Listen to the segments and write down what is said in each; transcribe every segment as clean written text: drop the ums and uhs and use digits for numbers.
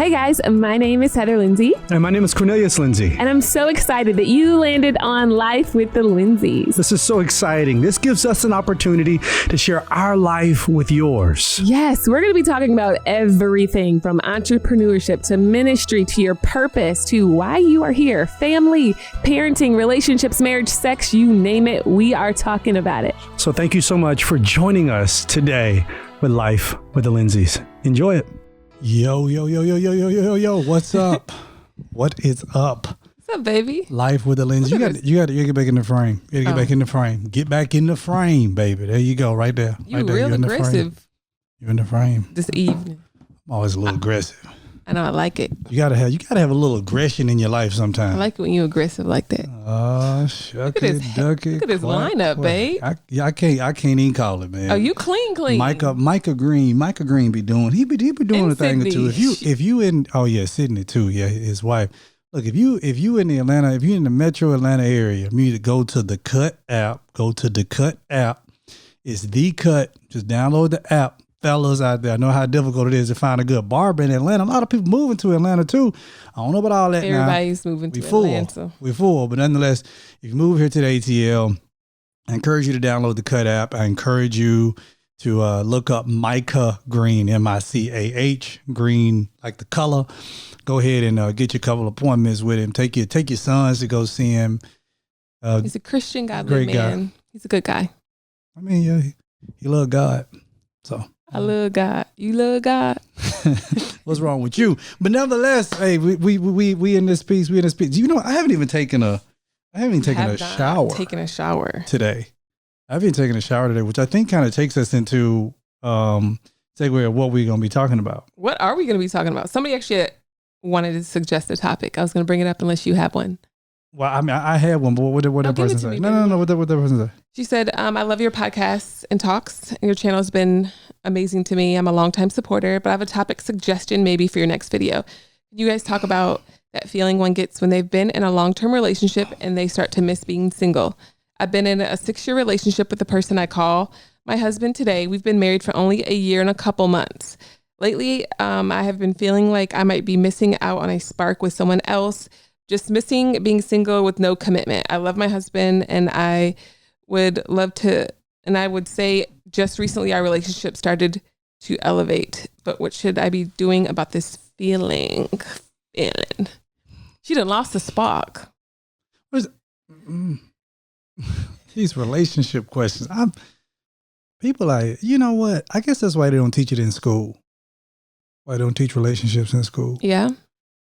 Hey guys, my name is Heather Lindsey. And my name is Cornelius Lindsey. And I'm so excited that you landed on Life with the Lindseys. This is so exciting. This gives us an opportunity to share our life with yours. Yes, we're going to be talking about everything from entrepreneurship to ministry to your purpose to why you are here, family, parenting, relationships, marriage, sex, you name it. We are talking about it. So thank you so much for joining us today with Life with the Lindseys. Enjoy it. Yo, what's up? What is up? What's up, baby? Life with the Lindsey. You got to get back in the frame. You got to get back in the frame. Get back in the frame, baby. There you go, right there. You right there. real aggressive. You're in the frame. This evening. I'm always a little aggressive. I know, I like it. You gotta have a little aggression in your life sometimes. I like it when you're aggressive like that. Shuck it, duck it. Look at this lineup, babe. I can't even call it, man. Oh, you clean. Micah Green be doing. He be doing a thing or two. If you in Sydney too, his wife. Look, if you in the Atlanta, if you're in the metro Atlanta area, you need to go to the Cut app. It's The Cut. Just download the app. Fellas out there, I know how difficult it is to find a good barber in Atlanta. A lot of people moving to Atlanta too. I don't know about all that. Everybody's moving to Atlanta. We're full, but nonetheless, if you move here to the ATL, I encourage you to download the Cut app. I encourage you to look up Micah Green, Micah Green, like the color. Go ahead and get you a couple appointments with him. Take your sons to go see him. He's a Christian, godly man. He's a good guy. I mean, yeah, he loved God, so. I love God. You love God. What's wrong with you? But nevertheless, hey, we in this piece. You know, I haven't even taken a shower. Taken a shower today. I haven't taken a shower today, which I think kind of takes us into segue of what we're going to be talking about. What are we going to be talking about? Somebody actually wanted to suggest a topic. I was going to bring it up unless you have one. Well, I mean, I had one, but what that person say? No. What that person say? She said, I love your podcasts and talks. Your channel has been amazing to me. I'm a longtime supporter, but I have a topic suggestion maybe for your next video. You guys talk about that feeling one gets when they've been in a long-term relationship and they start to miss being single. I've been in a 6-year relationship with the person I call my husband today. We've been married for only a year and a couple months. Lately, I have been feeling like I might be missing out on a spark with someone else. Just missing being single with no commitment. I love my husband and I would love to, and I would say just recently our relationship started to elevate, but what should I be doing about this feeling? She done lost the spark. These relationship questions. People like, you know what? I guess that's why they don't teach it in school. Why they don't teach relationships in school. Yeah.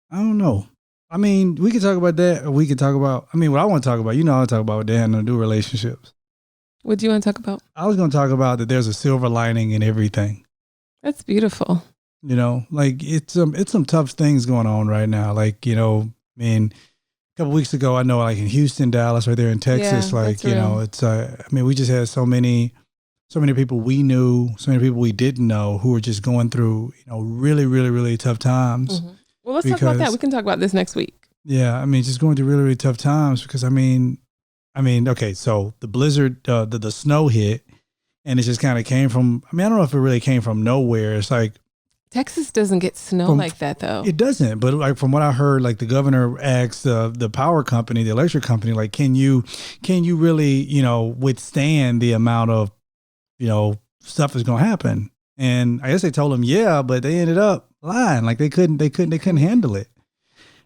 I don't know. I mean, we could talk about that, or we could talk about, what I want to talk about, I want to talk about what they had to do relationships. What do you want to talk about? I was going to talk about that there's a silver lining in everything. That's beautiful. You know, like it's some tough things going on right now. Like, a couple weeks ago, I know like in Houston, Dallas, right there in Texas, it's, we just had so many people we knew, so many people we didn't know who were just going through, really, really, really tough times. Mm-hmm. Well, let's talk about that. We can talk about this next week. Yeah, just going through really, really tough times because okay, so the blizzard, the snow hit, and it just kind of came from. I don't know if it really came from nowhere. It's like Texas doesn't get snow like that though. It doesn't, but like from what I heard, like the governor asked the power company, the electric company, like, can you really, withstand the amount of, stuff that's going to happen? And I guess they told him, yeah, but they ended up lying. Like they couldn't handle it.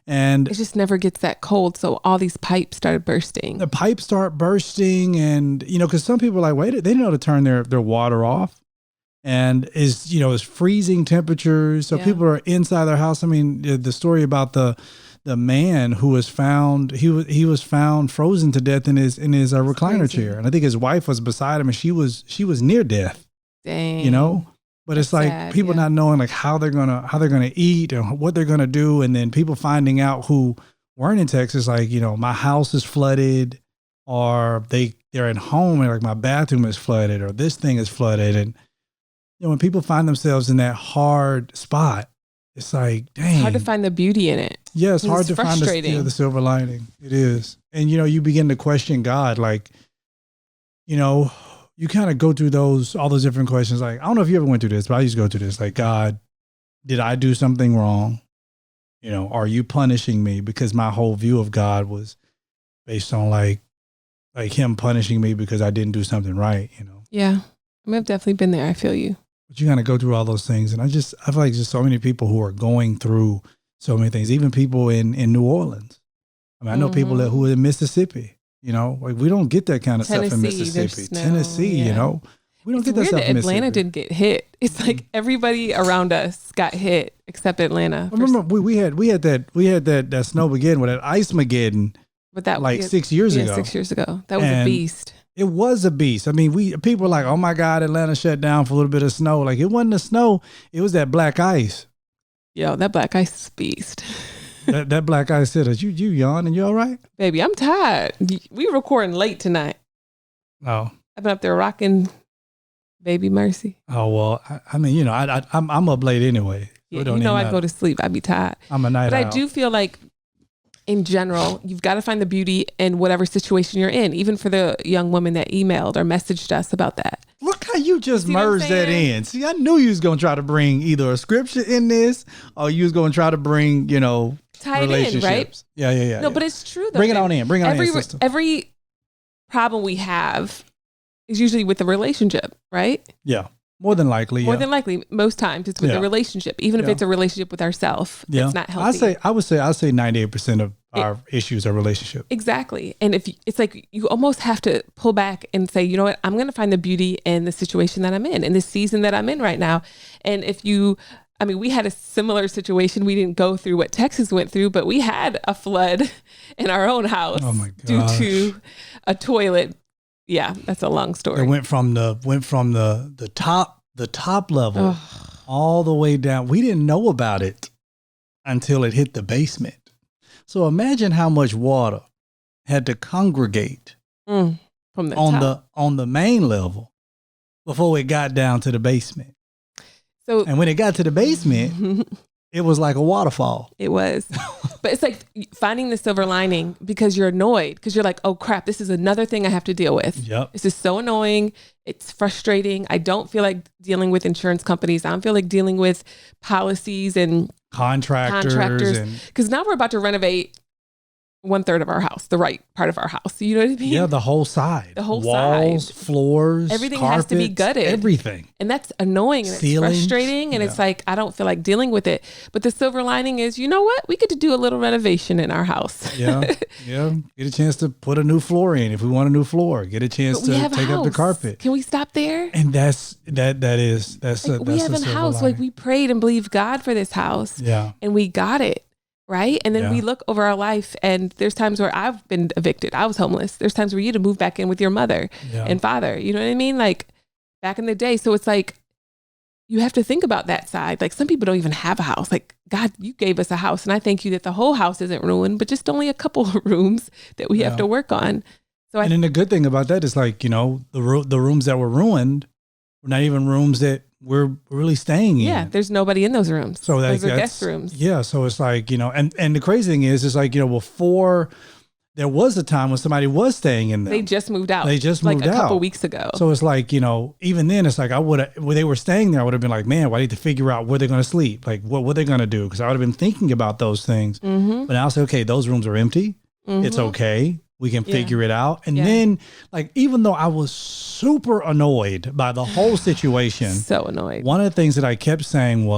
And it just never gets that cold. So all these pipes started bursting. The pipes start bursting. And, because some people are like, wait, they didn't know to turn their water off. And it's freezing temperatures. So people are inside their house. The story about the man who was found, he was found frozen to death in his recliner chair. And I think his wife was beside him and she was near death. Dang. But it's like sad, people not knowing like how they're gonna eat and what they're gonna do, and then people finding out who weren't in Texas, like my house is flooded, or they're at home and like my bathroom is flooded, or this thing is flooded, and when people find themselves in that hard spot, it's like, dang, it's hard to find the beauty in it. Yeah, it's hard to find the silver lining. It is, and you begin to question God, like you kind of go through all those different questions. Like, I don't know if you ever went through this, but I used to go through this. Like, God, did I do something wrong? Are you punishing me? Because my whole view of God was based on like him punishing me because I didn't do something right, Yeah. I've definitely been there. I feel you. But you got to go through all those things. And I feel like just so many people who are going through so many things, even people in New Orleans. I mean, I know people who are in Mississippi, like we don't get that kind of stuff in Mississippi. Tennessee, we don't get that stuff in Mississippi. Atlanta didn't get hit. It's like everybody around us got hit except Atlanta. I remember we had that snowmageddon with that ice-mageddon, but that 6 years ago. 6 years ago, that was a beast. It was a beast. I mean, people were like, "Oh my God, Atlanta shut down for a little bit of snow." Like it wasn't the snow; it was that black ice. Yo, that black ice is beast. that black ice hit us. You yawn and you all right? Baby, I'm tired. We recording late tonight. Oh, I've been up there rocking Baby Mercy. Oh well, I mean, I'm up late anyway. Yeah, I go to sleep. I'd be tired. I'm a night owl. But I do feel like, in general, you've got to find the beauty in whatever situation you're in. Even for the young woman that emailed or messaged us about that. Look how you just merged that in. See, I knew you was gonna try to bring either a scripture in this, or you was gonna try to bring, tie it in, right? Yeah. No, but it's true though. Bring it on in. Sister. Every problem we have is usually with the relationship, right? Yeah. More than likely. More than likely. Most times it's with the relationship, even if it's a relationship with ourselves. Yeah. It's not healthy. I would say 98% of our issues are relationship. Exactly. And if it's like, you almost have to pull back and say, you know what, I'm going to find the beauty in the situation that I'm in the season that I'm in right now. And we had a similar situation. We didn't go through what Texas went through, but we had a flood in our own house due to a toilet. Yeah, that's a long story. It went from the top level all the way down. We didn't know about it until it hit the basement. So imagine how much water had to congregate from the top. on the main level before it got down to the basement. And when it got to the basement, it was like a waterfall. It was. But it's like finding the silver lining because you're annoyed, because you're like, oh crap, this is another thing I have to deal with. Yep. This is so annoying. It's frustrating. I don't feel like dealing with insurance companies. I don't feel like dealing with policies and contractors. Because now we're about to renovate 1/3 of our house, the right part of our house. You know what I mean? Yeah, the whole side. The whole walls, side. Floors, everything carpets, has to be gutted. Everything. And that's annoying and Ceilings. It's frustrating. And it's like, I don't feel like dealing with it. But the silver lining is, you know what? We get to do a little renovation in our house. Yeah. Get a chance to put a new floor in if we want a new floor. Get a chance to take up the carpet. Can we stop there? And that's we have a house. Like we prayed and believed God for this house. Yeah. And we got it. Right. And then we look over our life and there's times where I've been evicted. I was homeless. There's times where you had to move back in with your mother and father. You know what I mean? Like back in the day. So it's like, you have to think about that side. Like some people don't even have a house. Like, God, you gave us a house. And I thank you that the whole house isn't ruined, but just only a couple of rooms that we have to work on. So then the good thing about that is like, the rooms that were ruined were not even rooms that we're really staying in. Yeah, there's nobody in those rooms. So those are guest rooms. Yeah, so it's like, and the crazy thing is, it's like, before there was a time when somebody was staying in them. They just moved out. They just moved out. Like a couple weeks ago. So it's like, even then it's like when they were staying there, I would have been like, man, well, I need to figure out where they're going to sleep. Like what they're going to do. Because I would have been thinking about those things. Mm-hmm. But now it's okay, those rooms are empty. Mm-hmm. It's okay. We can figure it out. And then, like, even though I was super annoyed by the whole situation. So annoyed. One of the things that I kept saying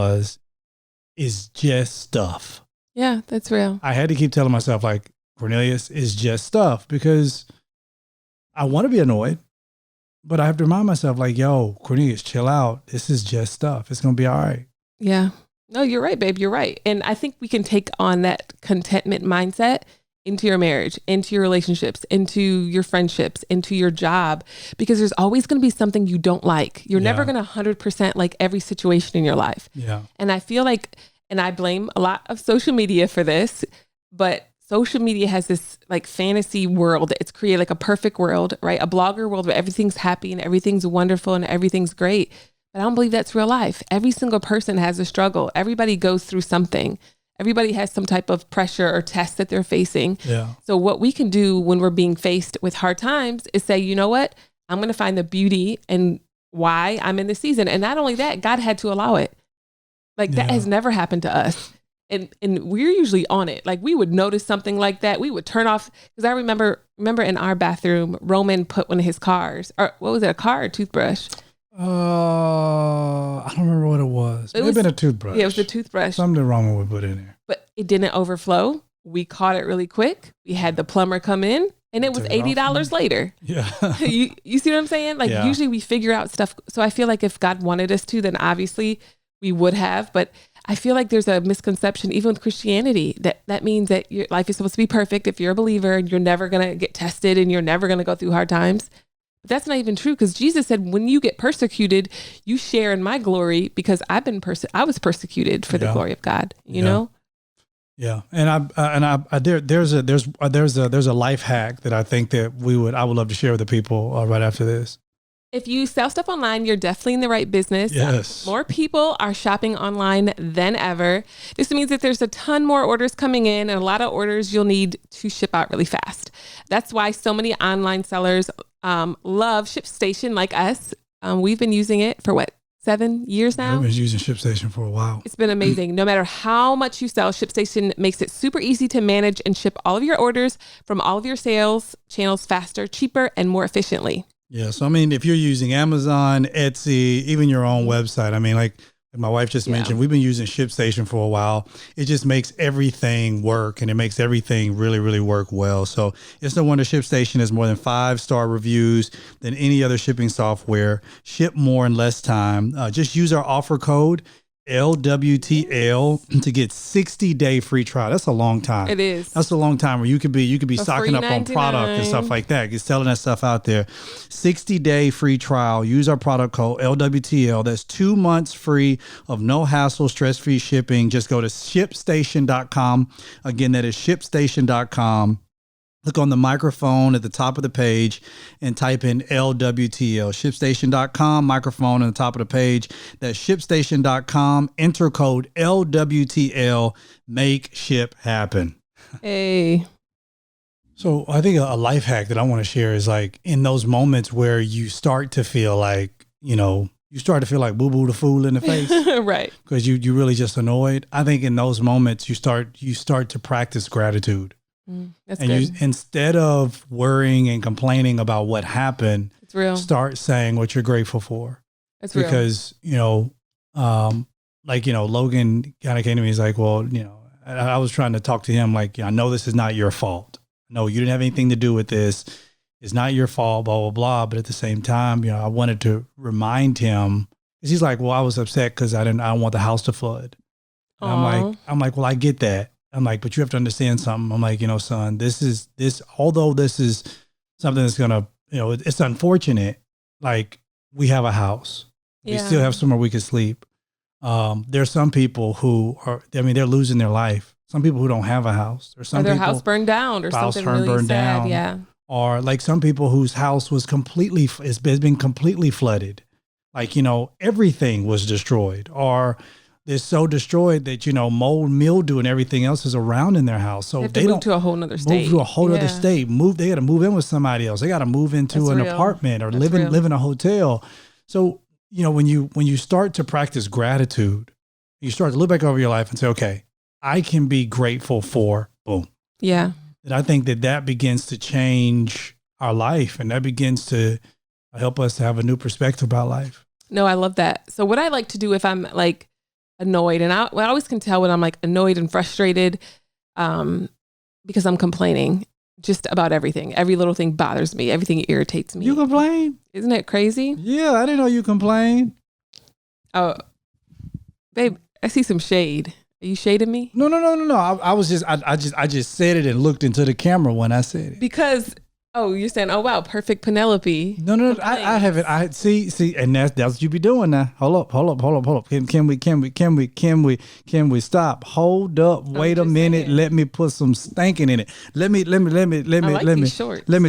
is just stuff. Yeah, that's real. I had to keep telling myself, like, Cornelius, is just stuff, because I want to be annoyed, but I have to remind myself, like, yo, Cornelius, chill out. This is just stuff. It's going to be all right. Yeah. No, you're right, babe. You're right. And I think we can take on that contentment mindset into your marriage, into your relationships, into your friendships, into your job, because there's always going to be something you don't like. You're never going to 100% like every situation in your life. Yeah. And I feel like, and I blame a lot of social media for this, but social media has this like fantasy world. It's created like a perfect world, right? A blogger world where everything's happy and everything's wonderful and everything's great. But I don't believe that's real life. Every single person has a struggle. Everybody goes through something. Everybody has some type of pressure or test that they're facing. Yeah. So what we can do when we're being faced with hard times is say, you know what? I'm going to find the beauty and why I'm in this season. And not only that, God had to allow it. Like that has never happened to us. And we're usually on it. Like we would notice something like that. We would turn off. Because I remember in our bathroom, Roman put one of his cars, or what was it, a car or toothbrush? I don't remember what it was. It had been a toothbrush. Yeah, it was the toothbrush. Something Roman would put in there. But it didn't overflow. We caught it really quick. We had the plumber come in, and it was $80 later. Yeah. you see what I'm saying? Like usually we figure out stuff. So I feel like if God wanted us to, then obviously we would have. But I feel like there's a misconception, even with Christianity, that means that your life is supposed to be perfect. If you're a believer, and you're never going to get tested and you're never going to go through hard times. But that's not even true, because Jesus said, when you get persecuted, you share in my glory, because I was persecuted for the glory of God, you know? Yeah. And there's a life hack that I think that I would love to share with the people right after this. If you sell stuff online, you're definitely in the right business. Yes. More people are shopping online than ever. This means that there's a ton more orders coming in, and a lot of orders you'll need to ship out really fast. That's why so many online sellers love ShipStation like us. We've been using it for 7 years now? I've been using ShipStation for a while. It's been amazing. No matter how much you sell, ShipStation makes it super easy to manage and ship all of your orders from all of your sales channels faster, cheaper, and more efficiently. Yeah. So, I mean, if you're using Amazon, Etsy, even your own website, I mean, like my wife just mentioned, we've been using ShipStation for a while. It just makes everything work, and it makes everything really, really work well. So it's no wonder ShipStation has more than 5-star reviews than any other shipping software. Ship more in less time. Just use our offer code LWTL to get 60-day free trial. That's a long time. It is. That's a long time where you could be stocking up on product and stuff like that. You're selling that stuff out there. 60-day free trial. Use our product code LWTL. That's 2 months free of no hassle, stress-free shipping. Just go to ShipStation.com. Again, that is ShipStation.com. Click on the microphone at the top of the page and type in LWTL. ShipStation.com, microphone on the top of the page. That's ShipStation.com. Enter code LWTL. Make ship happen. Hey. So I think a life hack that I want to share is like in those moments where you start to feel like, you start to feel like boo-boo the fool in the face. Right. Because you really just annoyed. I think in those moments you start to practice gratitude. That's and good. Instead of worrying and complaining about what happened, it's real. Start saying what you're grateful for. That's real. Because, Logan kind of came to me. He's like, well, I was trying to talk to him like, I know this is not your fault. No, you didn't have anything to do with this. It's not your fault, blah, blah, blah. But at the same time, I wanted to remind him, because he's like, well, I was upset because I don't want the house to flood. And I'm like, well, I get that. I'm like, but you have to understand something. I'm like, son, although this is something that's going to, it's unfortunate. Like, we have a house. We still have somewhere we can sleep. There's some people who they're losing their life. Some people who don't have a house. Or their house burned down or something really sad. Yeah. Or like some people whose house has been completely flooded. Like, everything was destroyed. Or they're so destroyed that, mold, mildew, and everything else is around in their house. So they move to a whole nother state. Move to a whole other state. They got to move in with somebody else. They got to move into an apartment or live in a hotel. So, when you start to practice gratitude, you start to look back over your life and say, okay, I can be grateful for boom. Yeah. And I think that begins to change our life, and that begins to help us to have a new perspective about life. No, I love that. So what I like to do if I'm like annoyed, and I always can tell when I'm like annoyed and frustrated, because I'm complaining just about everything. Every little thing bothers me. Everything irritates me. You complain? Isn't it crazy? Yeah, I didn't know you complain. Oh, babe, I see some shade. Are you shading me? No. I just said it and looked into the camera when I said it. Because you're saying, oh wow, perfect Penelope. No. I haven't. I see, and that's what you be doing now. Hold up. Can we stop? Hold up. Wait a minute. Saying. Let me put some stanking in it. Let me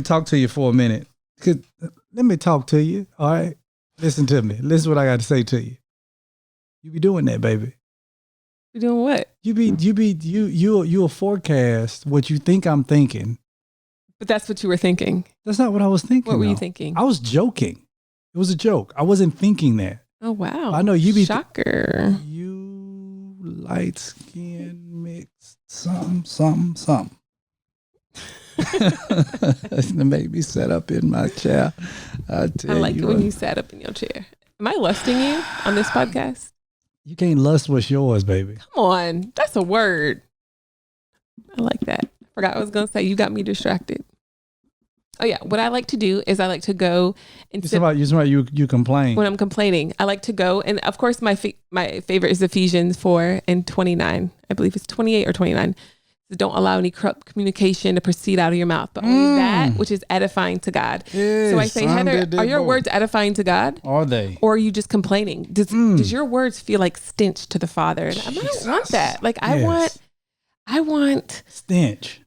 talk to you for a minute. Let me talk to you. All right. Listen to me. Listen what I got to say to you. You be doing that, baby. You doing what? You'll forecast what you think I'm thinking. But that's what you were thinking. That's not what I was thinking. What were you thinking? I was joking. It was a joke. I wasn't thinking that. Oh, wow. I know you be shocker. You light-skinned Something. It made me sit up in my chair. I like it when you sat up in your chair. Am I lusting you on this podcast? You can't lust what's yours, baby. Come on. That's a word. I like that. Forgot what I was going to say. You got me distracted. Oh, yeah. What I like to do is I like to go and you complain. When I'm complaining, I like to go. And of course, my favorite is Ephesians 4:29. I believe it's 28 or 29. So don't allow any corrupt communication to proceed out of your mouth, but only that which is edifying to God. Yes, so I say, Heather, are your words edifying to God? Are they? Or are you just complaining? Does your words feel like stench to the Father? And I don't want that. Like I want stench.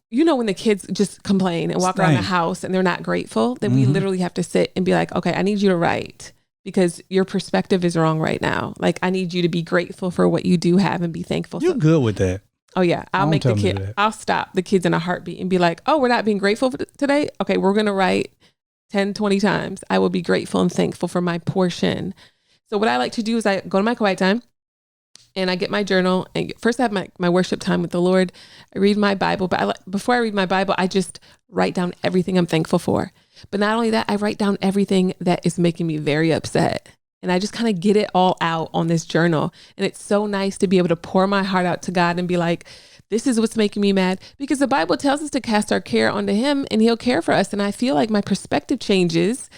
You know, when the kids just complain and walk around the house and they're not grateful, then we literally have to sit and be like, okay, I need you to write because your perspective is wrong right now. Like I need you to be grateful for what you do have and be thankful. You're good with that. Oh yeah. I'll stop the kids in a heartbeat and be like, oh, we're not being grateful for today. Okay. We're going to write 10, 20 times. I will be grateful and thankful for my portion. So what I like to do is I go to my quiet time and I get my journal and first I have my worship time with the Lord. I read my Bible, but before I read my Bible, I just write down everything I'm thankful for. But not only that, I write down everything that is making me very upset. And I just kind of get it all out on this journal. And it's so nice to be able to pour my heart out to God and be like, this is what's making me mad. Because the Bible tells us to cast our care onto him and he'll care for us. And I feel like my perspective changes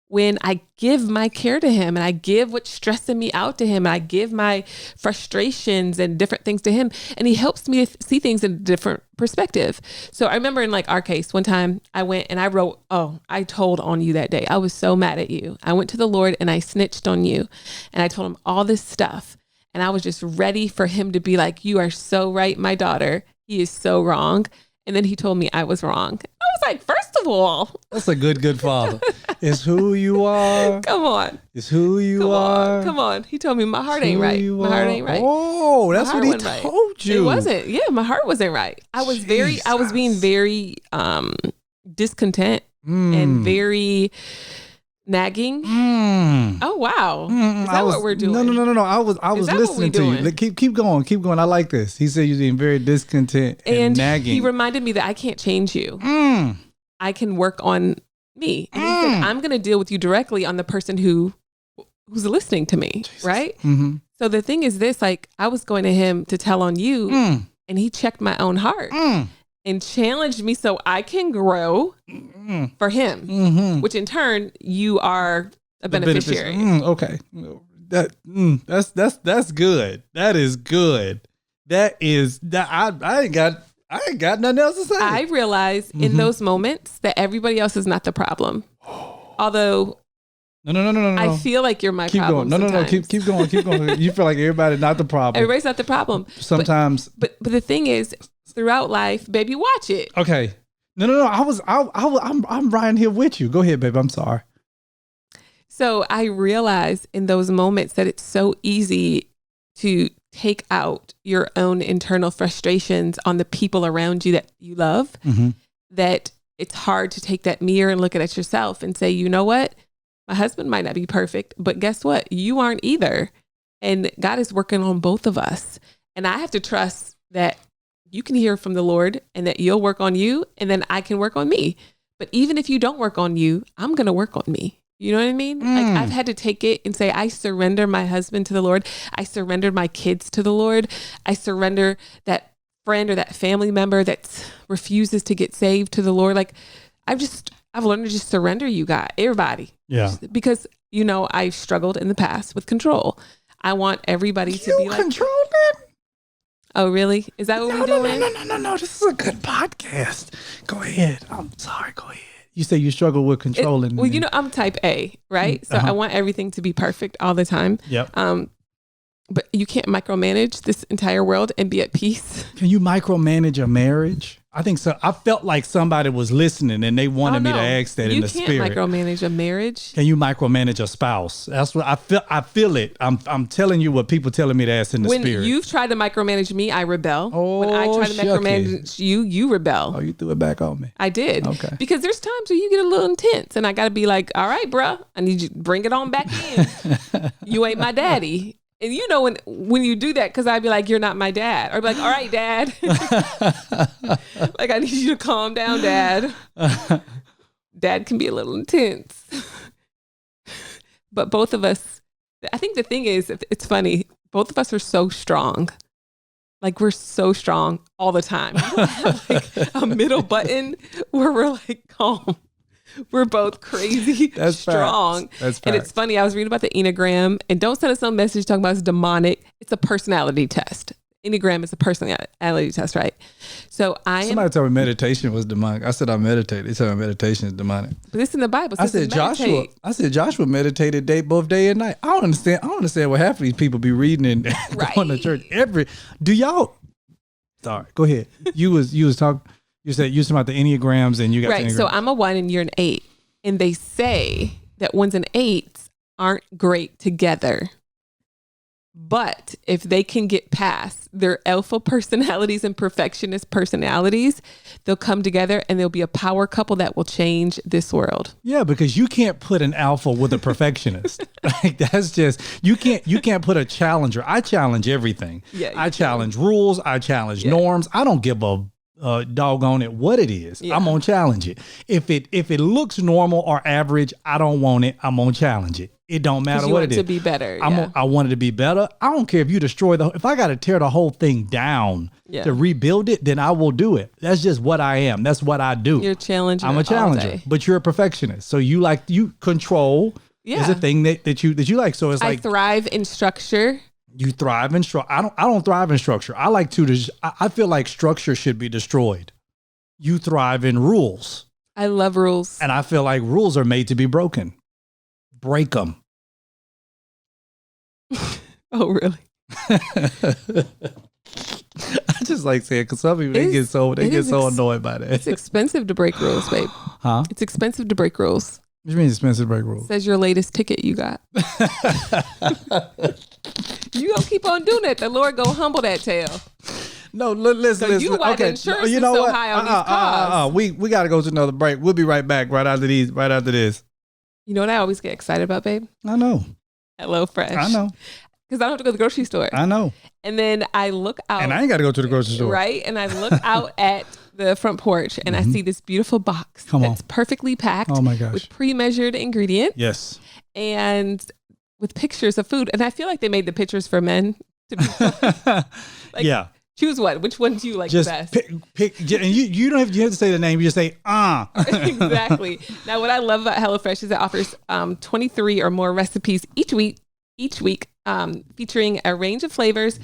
when I give my care to him and I give what's stressing me out to him and I give my frustrations and different things to him. And he helps me see things in a different perspective. So I remember in like our case, one time I went and I wrote, I told on you that day. I was so mad at you. I went to the Lord and I snitched on you and I told him all this stuff. And I was just ready for him to be like, you are so right, my daughter. He is so wrong. And then he told me I was wrong. I was like, first of all, that's a good father. It's who you are. Come on. It's who you are. Come on. He told me my heart ain't right. My heart ain't right. Oh, that's what he told you. It wasn't. Yeah, my heart wasn't right. I was being very discontent and very nagging. Oh wow. Is that what we're doing? No. I was listening to you. Keep going. I like this. He said you're being very discontent and nagging. He reminded me that I can't change you. I can work on me. And he said, I'm going to deal with you directly on the person who's listening to me. Jesus. Right? Mm-hmm. So the thing is this, like I was going to him to tell on you and he checked my own heart and challenged me so I can grow for him, which in turn you are a beneficiary. Okay. That's good. That is good. I ain't got nothing else to say. I realize in those moments that everybody else is not the problem. Although No. I feel like you're my problem. No. Keep going. You feel like everybody's not the problem. Everybody's not the problem. Sometimes. But the thing is, throughout life, baby, watch it. Okay. No. I'm right here with you. Go ahead, baby. I'm sorry. So I realize in those moments that it's so easy to take out your own internal frustrations on the people around you that you love, that it's hard to take that mirror and look at yourself and say, you know what? My husband might not be perfect, but guess what? You aren't either. And God is working on both of us. And I have to trust that you can hear from the Lord and that you'll work on you and then I can work on me. But even if you don't work on you, I'm going to work on me. You know what I mean? Like I've had to take it and say, I surrender my husband to the Lord. I surrendered my kids to the Lord. I surrender that friend or that family member that refuses to get saved to the Lord. Like I've learned to just surrender you guys, everybody. Yeah. Because, you know, I've struggled in the past with control. I want everybody to be like. Control it? Oh, really? Is that what we're doing? No. This is a good podcast. Go ahead. I'm sorry. Go ahead. You say you struggle with controlling. Well, you know, I'm type A, right? So I want everything to be perfect all the time. Yep. But you can't micromanage this entire world and be at peace. Can you micromanage a marriage? I think so. I felt like somebody was listening and they wanted me to ask that in the spirit. You can't micromanage a marriage. Can you micromanage a spouse? That's what I feel. I feel it. I'm telling you what people telling me to ask in the spirit. When you've tried to micromanage me, I rebel. When I try to micromanage you, you rebel. Oh, you threw it back on me. I did. Okay. Because there's times where you get a little intense and I got to be like, all right, bruh, I need you to bring it on back in. You ain't my daddy. And you know when you do that, because I'd be like, you're not my dad. Or I'd be like, all right, Dad. Like, I need you to calm down, Dad. Dad can be a little intense. But both of us, I think the thing is, it's funny, both of us are so strong. Like, we're so strong all the time. We don't have like a middle button where we're like calm. We're both crazy, That's strong. Facts. That's facts. And it's funny, I was reading about the Enneagram, and don't send us some message talking about it's demonic. It's a personality test. Enneagram is a personality test, right? So Somebody told me meditation was demonic. I said I meditate. They said meditation is demonic. But this in the Bible. I said Joshua meditated both day and night. I don't understand what half of these people be reading and going to church do y'all. Sorry, go ahead. You was talking. You said you was talking about the Enneagrams and you got right. So I'm a 1 and you're an 8, and they say that 1s and 8s aren't great together. But if they can get past their alpha personalities and perfectionist personalities, they'll come together and they'll be a power couple that will change this world. Yeah, because you can't put an alpha with a perfectionist. Like, that's just, you can't put a challenger. I challenge everything. Yeah, I challenge rules. I challenge norms. I don't give a doggone it what it is. I'm gonna challenge it. If it looks normal or average, I don't want it. I'm gonna challenge it. It don't matter what it is. To be better. I want it to be better. I don't care if you destroy if I got to tear the whole thing down to rebuild it, then I will do it. That's just what I am. That's what I do. You're challenging. I'm a challenger, but you're a perfectionist. So you control is a thing that you like. So it's like I thrive in structure. You thrive in structure. I don't thrive in structure. I feel like structure should be destroyed. You thrive in rules. I love rules. And I feel like rules are made to be broken. Break them. Oh, really? I just like saying, because some people they get so annoyed by that. It's expensive to break rules, babe. Huh? It's expensive to break rules. What do you mean expensive to break rules? Says your latest ticket you got. You gonna keep on doing that. The Lord go humble that tail. No, listen. You why the insurance is so high on these cars. We got to go to another break. We'll be right back right after this. You know what I always get excited about, babe? I know. HelloFresh. I know. Because I don't have to go to the grocery store. I know. And then I look out. And I ain't got to go to the grocery store. Right? And I look out at the front porch and I see this beautiful box that's perfectly packed. Oh my gosh. With pre-measured ingredients. Yes. And with pictures of food. And I feel like they made the pictures for men to be like, yeah. Choose one. Which one do you like just best? Pick, and you don't have to say the name. You just say, Exactly. Now, what I love about HelloFresh is it offers 23 or more recipes each week, featuring a range of flavors,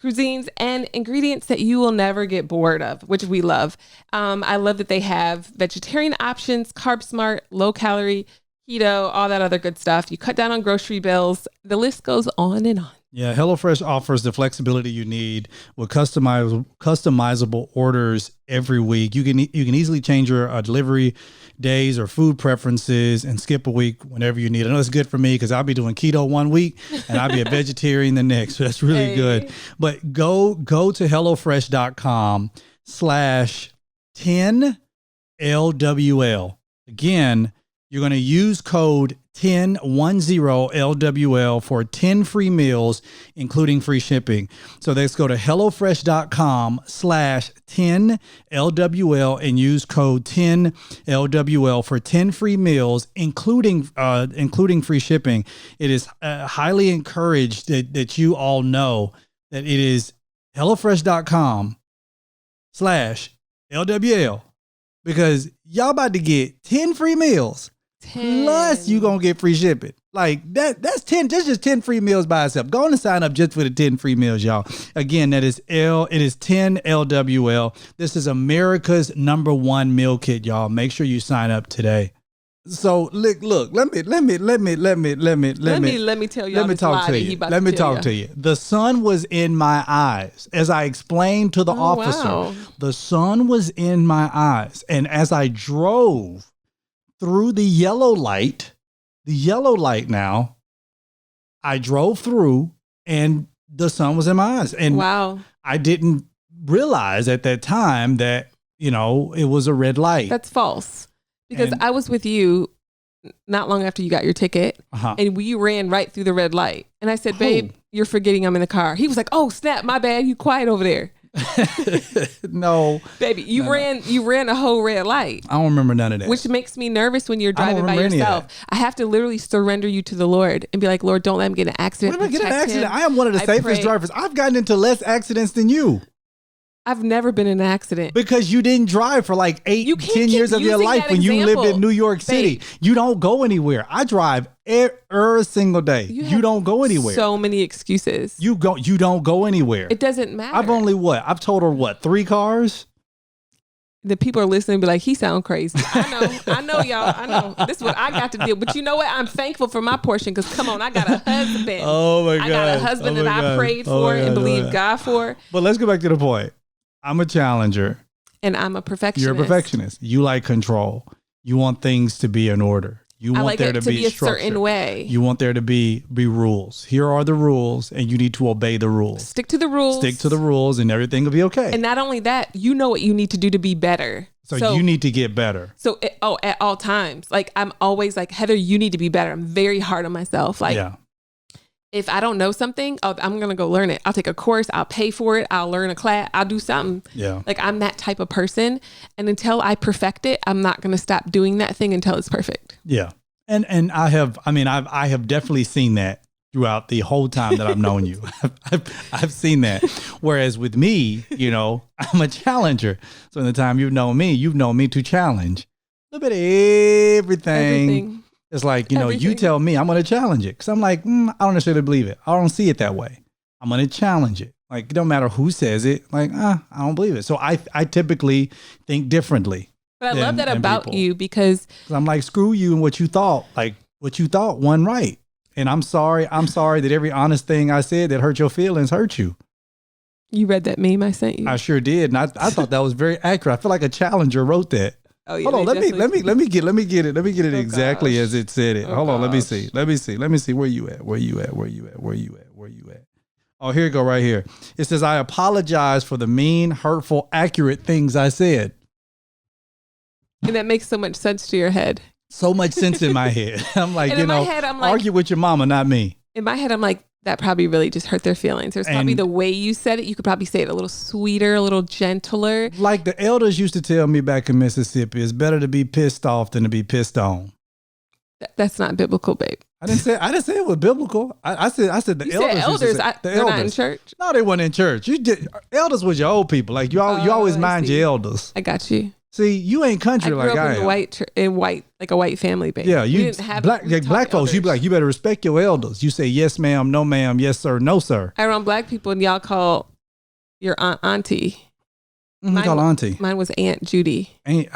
cuisines, and ingredients that you will never get bored of, which we love. I love that they have vegetarian options, carb smart, low calorie, keto, all that other good stuff. You cut down on grocery bills. The list goes on and on. Yeah, HelloFresh offers the flexibility you need with customizable orders every week. You can easily change your delivery days or food preferences and skip a week whenever you need. I know it's good for me because I'll be doing keto one week and I'll be a vegetarian the next. So that's really good. But go to HelloFresh.com/10LWL. Again, you're going to use code 10LWL for 10 free meals, including free shipping. So let's go to HelloFresh.com/10LWL and use code 10LWL for 10 free meals, including free shipping. It is highly encouraged that you all know that it is HelloFresh.com/LWL because y'all about to get 10 free meals. 10. Plus you gonna get free shipping. Like that's 10, just 10 free meals by itself. Go on and sign up just for the 10 free meals, y'all. Again, it is 10 LWL. This is America's #1 meal kit, y'all. Make sure you sign up today. So look, let me tell y'all. Let me talk to you. The sun was in my eyes. As I explained to the officer, wow. The sun was in my eyes. And as I drove through the yellow light now, I drove through and the sun was in my eyes. And wow. I didn't realize at that time that, it was a red light. That's false. Because I was with you not long after you got your ticket and we ran right through the red light. And I said, babe, you're forgetting I'm in the car. He was like, oh snap, my bad. You quiet over there. No, baby, you ran a whole red light. I don't remember none of that. Which makes me nervous when you're driving by yourself. I have to literally surrender you to the Lord and be like, Lord, don't let him get in an accident. What if I get in an accident? I am one of the safest drivers. I've gotten into less accidents than you. I've never been in an accident. Because you didn't drive for like 10 years of your life when you lived in New York City. Babe. You don't go anywhere. I drive every single day. You don't go anywhere. So many excuses. You don't go anywhere. It doesn't matter. I've told her 3 cars? The people are listening and be like, he sound crazy. I know y'all. I know. This is what I got to deal. But you know what? I'm thankful for my portion because come on, I got a husband. Oh my God. I got a husband that I prayed for and believed God for. But let's go back to the point. I'm a challenger. And I'm a perfectionist. You're a perfectionist. You like control. You want things to be in order. You want there to be a certain way. You want there to be rules. Here are the rules, and you need to obey the rules. Stick to the rules, and everything will be okay. And not only that, you know what you need to do to be better. So you need to get better. So at all times, like I'm always like, Heather, you need to be better. I'm very hard on myself. Like, if I don't know something, I'm going to go learn it. I'll take a course. I'll pay for it. I'll learn a class. I'll do something. Yeah. Like I'm that type of person. And until I perfect it, I'm not going to stop doing that thing until it's perfect. Yeah. And I have definitely seen that throughout the whole time that I've known you. I've seen that. Whereas with me, I'm a challenger. So in the time you've known me to challenge a little bit of everything. It's like, you tell me I'm going to challenge it. Cause I'm like, I don't necessarily believe it. I don't see it that way. I'm going to challenge it. Like, it don't matter who says it. Like, I don't believe it. So I typically think differently. But I love that about you because I'm like, screw you and what you thought. Like what you thought wasn't right. And I'm sorry that every honest thing I said that hurt your feelings hurt you. You read that meme I sent you? I sure did. And I thought that was very accurate. I feel like a challenger wrote that. Oh, yeah, hold on, let me get it exactly as it said it. Hold on, let me see. Where you at? Oh, here you go, right here. It says, I apologize for the mean, hurtful, accurate things I said. And that makes so much sense to your head. So much sense in my head. I'm like, in my head, I'm like, argue with your mama, not me. In my head, I'm like, that probably really just hurt their feelings. There's probably the way you said it. You could probably say it a little sweeter, a little gentler. Like the elders used to tell me back in Mississippi, it's better to be pissed off than to be pissed on. That's not biblical, babe. I didn't say it was biblical. I said the you elders. Said elders. The they're elders. not in church. No, they weren't in church. Elders was your old people. Like you always mind your elders. I got you. See, you ain't country like I am. Like a white family, baby. Yeah, you didn't have black folks. You be like, you better respect your elders. You say yes, ma'am, no, ma'am, yes, sir, no, sir. Around black people, and y'all call your auntie. Call auntie. Mine was Aunt Judy. I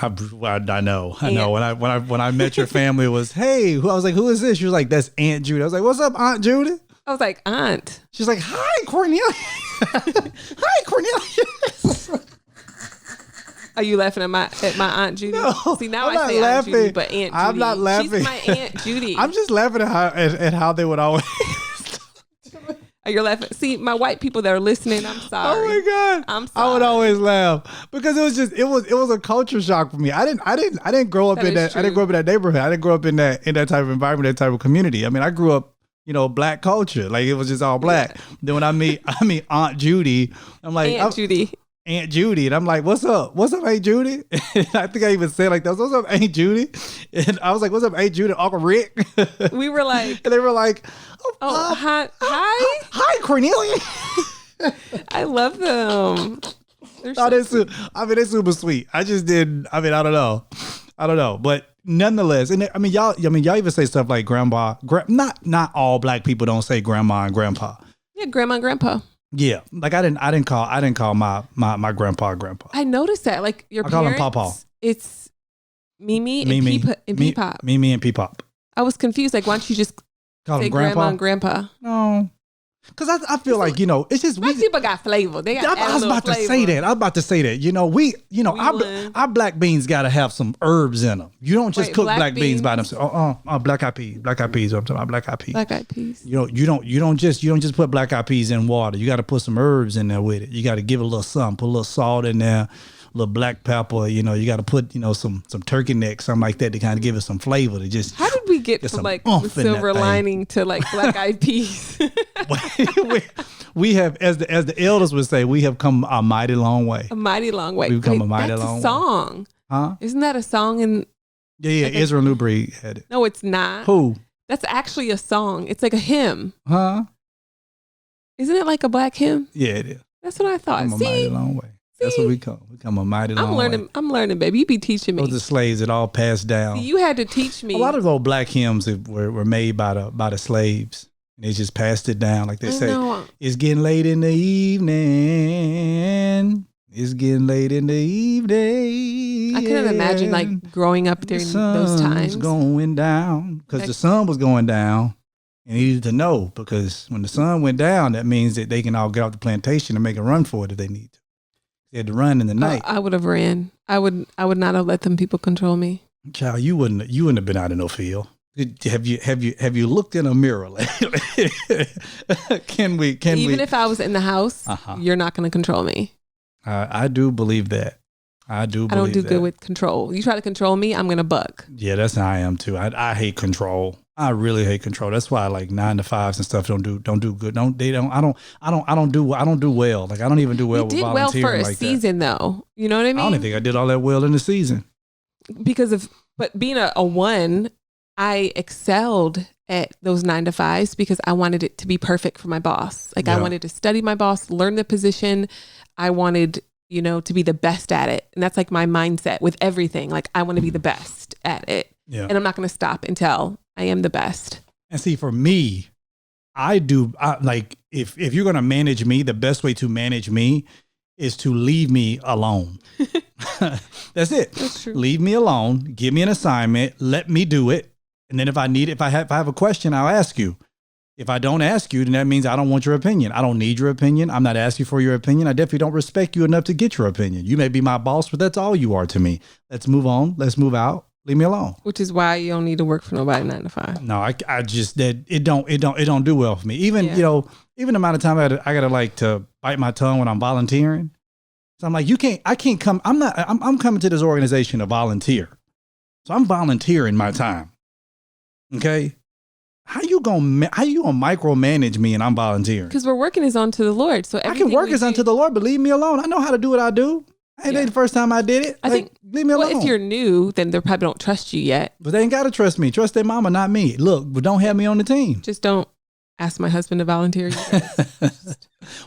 know. When I met your family, it was hey. I was like, who is this? She was like, that's Aunt Judy. I was like, what's up, Aunt Judy? I was like, Aunt. She's like, hi, Cornelius. Hi, Cornelius. Are you laughing at my Aunt Judy? No, see, now I'm I say laughing. Aunt Judy, but Aunt Judy. I'm not laughing. She's my Aunt Judy. I'm just laughing at how they would always. You're laughing. See, my white people that are listening, I'm sorry. Oh my God, I'm sorry. I would always laugh because it was a culture shock for me. I didn't grow up in that. True. I didn't grow up in that neighborhood. I didn't grow up in that type of environment, that type of community. I mean, I grew up, black culture. Like it was just all black. Yeah. Then when I meet Aunt Judy, I'm like Aunt Judy. And I'm like, what's up? What's up, Aunt Judy? And I think I even said like that. What's up, Aunt Judy? And I was like, what's up, Aunt Judy? Uncle Rick? We were like. And they were like, hi. Hi, Cornelius. I love them. They're super sweet. I just didn't. I mean, I don't know. But nonetheless, and y'all even say stuff like grandpa. Not all black people don't say grandma and grandpa. Yeah, grandma and grandpa. Yeah, like I didn't call my grandpa. I noticed that, like your parents. I call him Papa. It's Mimi and Peepop. Mimi and Peepop. I was confused. Like, why don't you just call say him grandpa? Grandma and grandpa? No, because I feel like it's just black people got flavor. They got. I was about to say that. Our black beans got to have some herbs in them. You don't just cook black beans by themselves. Black eyed peas. Black eyed peas. I'm talking about black eyed peas. Black eyed peas. You don't just put black eyed peas in water. You got to put some herbs in there with it. You got to give it a little something. Put a little salt in there. little black pepper. You know, you got to put, you know, some turkey neck, something like that to kind of give it some flavor to just. How did we get from like the silver lining to like black eyed peas? we have, as the elders would say, we have come a mighty long way. A mighty long way. We've come a mighty long way. That's a song. Huh? Isn't that a song? Yeah. Like Israel Newbury had it. No, it's not. Who? That's actually a song. It's like a hymn. Huh? Isn't it like a black hymn? Yeah, it is. That's what I thought. Come a mighty long way. That's what we come. We come a mighty long way. I'm learning, baby. You be teaching me. Those are slaves that all passed down. See, you had to teach me. A lot of those black hymns were made by the slaves. And they just passed it down. Like they say, it's getting late in the evening. It's getting late in the evening. I couldn't imagine like growing up during those times. Going down because the sun was going down. And he needed to know, because when the sun went down, that means that they can all get off the plantation and make a run for it if they need to. They had to run in the night. I would have ran. I would not have let them people control me. Child, you wouldn't have been out in no field. Have you looked in a mirror lately? Can we? Even if I was in the house, you're not going to control me. I do believe that. I don't do good with control. You try to control me, I'm going to buck. Yeah, that's how I am too. I hate control. I really hate control. That's why like 9 to 5s and stuff don't do good. I don't do well. Like I don't even do well with volunteering. You did well for a season though. You know what I mean? I don't think I did all that well in the season. But being a 1, I excelled at those 9 to 5s because I wanted it to be perfect for my boss. Like I wanted to study my boss, learn the position. I wanted, to be the best at it. And that's like my mindset with everything. Like I want to be the best at it. Yeah. And I'm not going to stop until I am the best. And see, for me, if you're going to manage me, the best way to manage me is to leave me alone. That's it. That's true. Leave me alone. Give me an assignment. Let me do it. And then if I have a question, I'll ask you. If I don't ask you, then that means I don't want your opinion. I don't need your opinion. I'm not asking for your opinion. I definitely don't respect you enough to get your opinion. You may be my boss, but that's all you are to me. Let's move on. Let's move out. Leave me alone. Which is why you don't need to work for nobody 9 to 5. No, I just that it don't do well for me. Even even the amount of time I gotta like to bite my tongue when I'm volunteering. So I'm like, I can't come. I'm coming to this organization to volunteer. So I'm volunteering my time. Okay. How you gonna micromanage me and I'm volunteering? Because we're working as unto the Lord. So I can work as unto the Lord, but leave me alone. I know how to do what I do. Ain't the first time I did it. I think leave me alone. Well, if you're new, then they probably don't trust you yet. But they ain't gotta trust me. Trust their mama, not me. Look, but don't have me on the team. Just don't ask my husband to volunteer.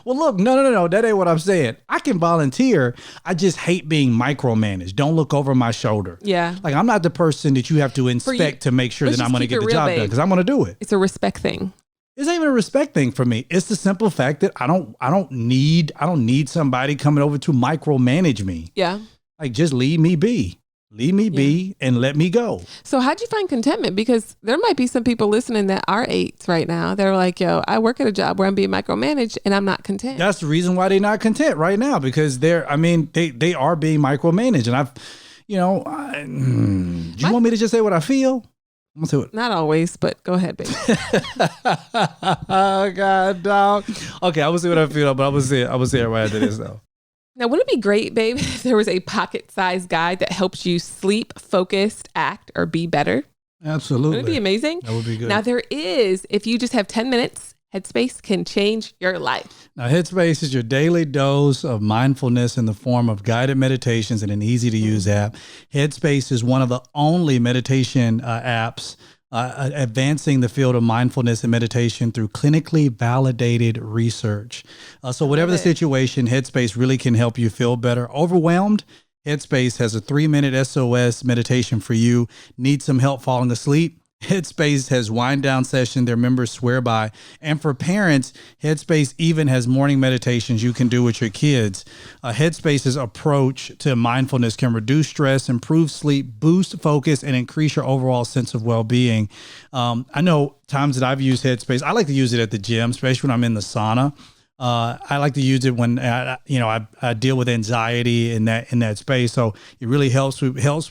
Well, look, no. That ain't what I'm saying. I can volunteer. I just hate being micromanaged. Don't look over my shoulder. Yeah. Like I'm not the person that you have to inspect to make sure that I'm going to get the job done because I'm going to do it. It's a respect thing. It's not even a respect thing for me. It's the simple fact that I don't need somebody coming over to micromanage me. Yeah. Like just leave me be. Leave me be and let me go. So how'd you find contentment? Because there might be some people listening that are 8s right now. They're like, yo, I work at a job where I'm being micromanaged and I'm not content. That's the reason why they're not content right now, because they are being micromanaged. And do you want me to just say what I feel? I'm gonna say what. Not always, but go ahead, baby. Oh God, dog. Okay, I will say what I feel, but I will say it right after this though. Now, wouldn't it be great, babe, if there was a pocket-sized guide that helps you sleep, focus, act, or be better? Absolutely. Wouldn't it be amazing? That would be good. Now, there is, if you just have 10 minutes, Headspace can change your life. Now, Headspace is your daily dose of mindfulness in the form of guided meditations and an easy-to-use app. Headspace is one of the only meditation apps advancing the field of mindfulness and meditation through clinically validated research. So whatever the situation, Headspace really can help you feel better. Overwhelmed? Headspace has a 3-minute SOS meditation for you. Need some help falling asleep? Headspace has wind down session their members swear by. And for parents, Headspace even has morning meditations you can do with your kids. Headspace's approach to mindfulness can reduce stress, improve sleep, boost focus, and increase your overall sense of well-being. I know times that I've used Headspace, I like to use it at the gym, especially when I'm in the sauna. I like to use it when I deal with anxiety in that space. So it really helps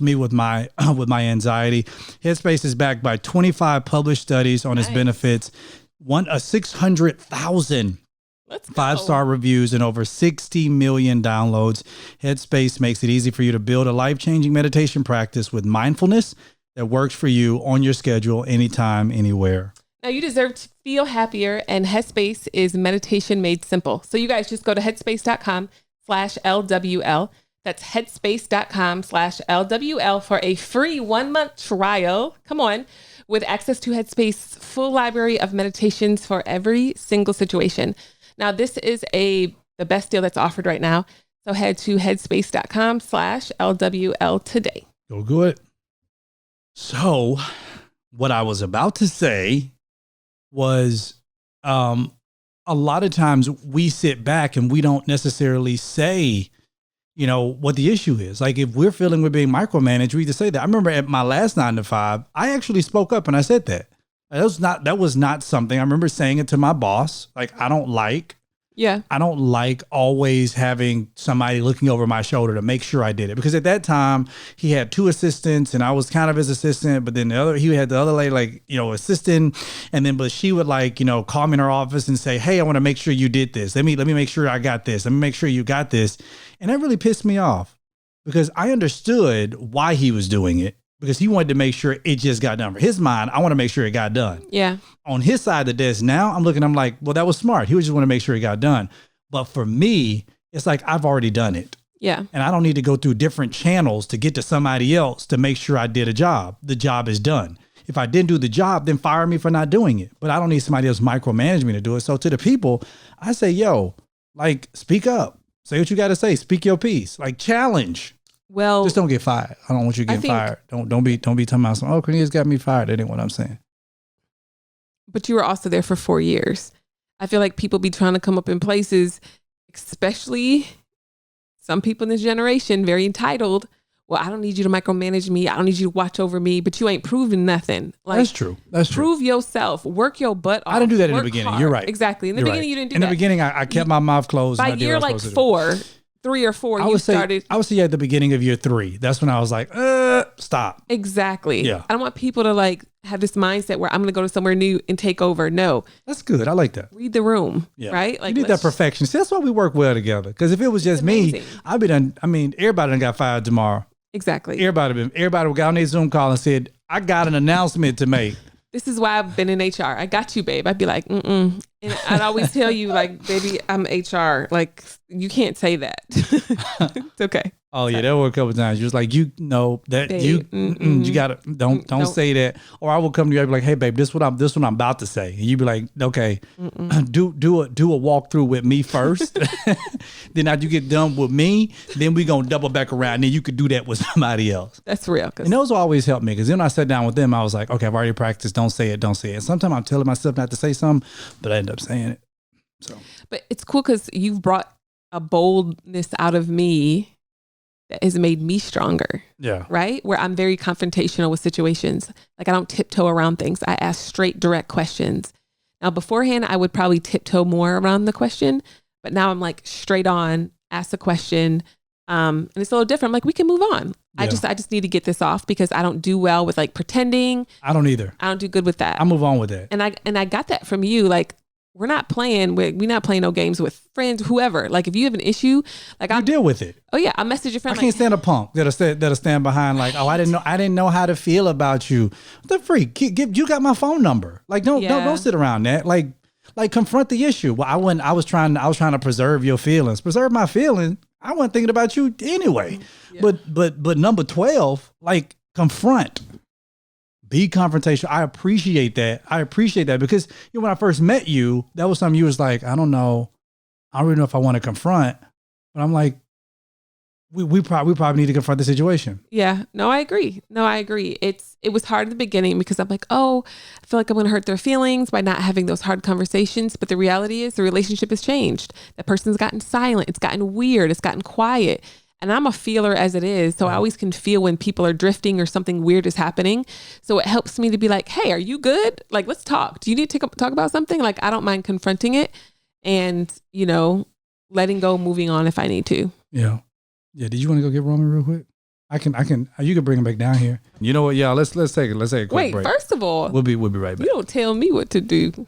me with my anxiety. Headspace is backed by 25 published studies on its benefits. 600,000 Let's go. 5-star reviews and over 60 million downloads. Headspace makes it easy for you to build a life-changing meditation practice with mindfulness that works for you on your schedule, anytime, anywhere. Now you deserve to feel happier, and Headspace is meditation made simple. So you guys just go to headspace.com/LWL. That's headspace.com/LWL for a free 1-month trial. Come on. With access to Headspace's full library of meditations for every single situation. Now, this is the best deal that's offered right now. So head to headspace.com/LWL today. Go good. So what I was about to say was a lot of times we sit back and we don't necessarily say, you know, what the issue is. Like if we're feeling we're being micromanaged, we just say that. I remember at my last 9 to 5, I actually spoke up and I said that. That was not something I remember saying it to my boss. Like I don't like always having somebody looking over my shoulder to make sure I did it. Because at that time he had 2 assistants and I was kind of his assistant, but then he had the other lady, like, you know, assistant. And then, but she would like, you know, call me in her office and say, hey, I want to make sure you did this. Let me make sure I got this. Let me make sure you got this. And that really pissed me off because I understood why he was doing it, because he wanted to make sure it just got done. For his mind, I want to make sure it got done. Yeah. On his side of the desk now, I'm like, well, that was smart. He was just want to make sure it got done. But for me, it's like, I've already done it. Yeah. And I don't need to go through different channels to get to somebody else to make sure I did a job. The job is done. If I didn't do the job, then fire me for not doing it. But I don't need somebody else micromanage me to do it. So to the people, I say, yo, like, speak up. Say what you got to say. Speak your piece. Like, challenge. Well, just don't get fired. I don't want you getting fired. Don't be talking about something. Oh, Cornelius got me fired. That ain't what I'm saying. But you were also there for 4 years. I feel like people be trying to come up in places, especially some people in this generation, very entitled. Well, I don't need you to micromanage me. I don't need you to watch over me, but you ain't proven nothing. Like, that's true. That's true. Prove yourself. Work your butt off. I didn't do that in the beginning. Hard. You're right. Exactly. In the beginning, you didn't do that. In the beginning, I kept my mouth closed. By year like 3 or 4, you started. I would say at the beginning of year 3. That's when I was like, stop. Exactly. Yeah. I don't want people to like have this mindset where I'm going to go to somewhere new and take over. No. That's good. I like that. Read the room. Yeah. Right? Like, you need that perfection. See, that's why we work well together. Because if it was just me, I'd be done. I mean, everybody done got fired tomorrow. Exactly. Everybody got on their Zoom call and said, I got an announcement to make. This is why I've been in HR. I got you, babe. I'd be like, And I'd always tell you, like, baby, I'm HR. Like, you can't say that. It's okay. Oh yeah, there were a couple of times. You was like, you know that babe, you gotta don't say that. Or I will come to you. I'd be like, hey babe, this what I'm about to say. And you'd be like, okay, do a walkthrough with me first. Then after you get done with me, then we gonna double back around. And then you could do that with somebody else. That's real. And those always help me, because then when I sat down with them, I was like, okay, I've already practiced. Don't say it. And sometimes I'm telling myself not to say something, but I end up saying it. So, but it's cool because you've brought a boldness out of me that has made me stronger. Yeah. Right? Where I'm very confrontational with situations. Like I don't tiptoe around things. I ask straight, direct questions. Now beforehand, I would probably tiptoe more around the question, but now I'm like straight on, ask the question. And it's a little different. I'm like, we can move on. Yeah. I just need to get this off because I don't do well with like pretending. I don't either. I don't do good with that. I move on with that. And I got that from you. Like, we're not playing no games with friends, whoever. Like if you have an issue, like I'll deal with it. Oh yeah. I'll message your friend. I can't stand a punk that'll stand behind like, oh, I didn't know how to feel about you. The freak, you got my phone number. Like don't sit around that. Like confront the issue. Well, I was trying to preserve your feelings. Preserve my feelings. I wasn't thinking about you anyway. Yeah. But number 12, like confront. Be confrontational. I appreciate that because when I first met you, that was something you was like, I don't know. I don't really know if I want to confront, but I'm like, we probably need to confront the situation. Yeah. No, I agree. It was hard at the beginning because I'm like, oh, I feel like I'm going to hurt their feelings by not having those hard conversations. But the reality is the relationship has changed. That person's gotten silent. It's gotten weird. It's gotten quiet. And I'm a feeler as it is. So I always can feel when people are drifting or something weird is happening. So it helps me to be like, hey, are you good? Like, let's talk. Do you need to talk about something? Like, I don't mind confronting it and, letting go, moving on if I need to. Yeah. Yeah. Did you want to go get Roman real quick? I can, you can bring him back down here. You know what, y'all, let's take a quick break. Wait, first of all, we'll be right back. You don't tell me what to do.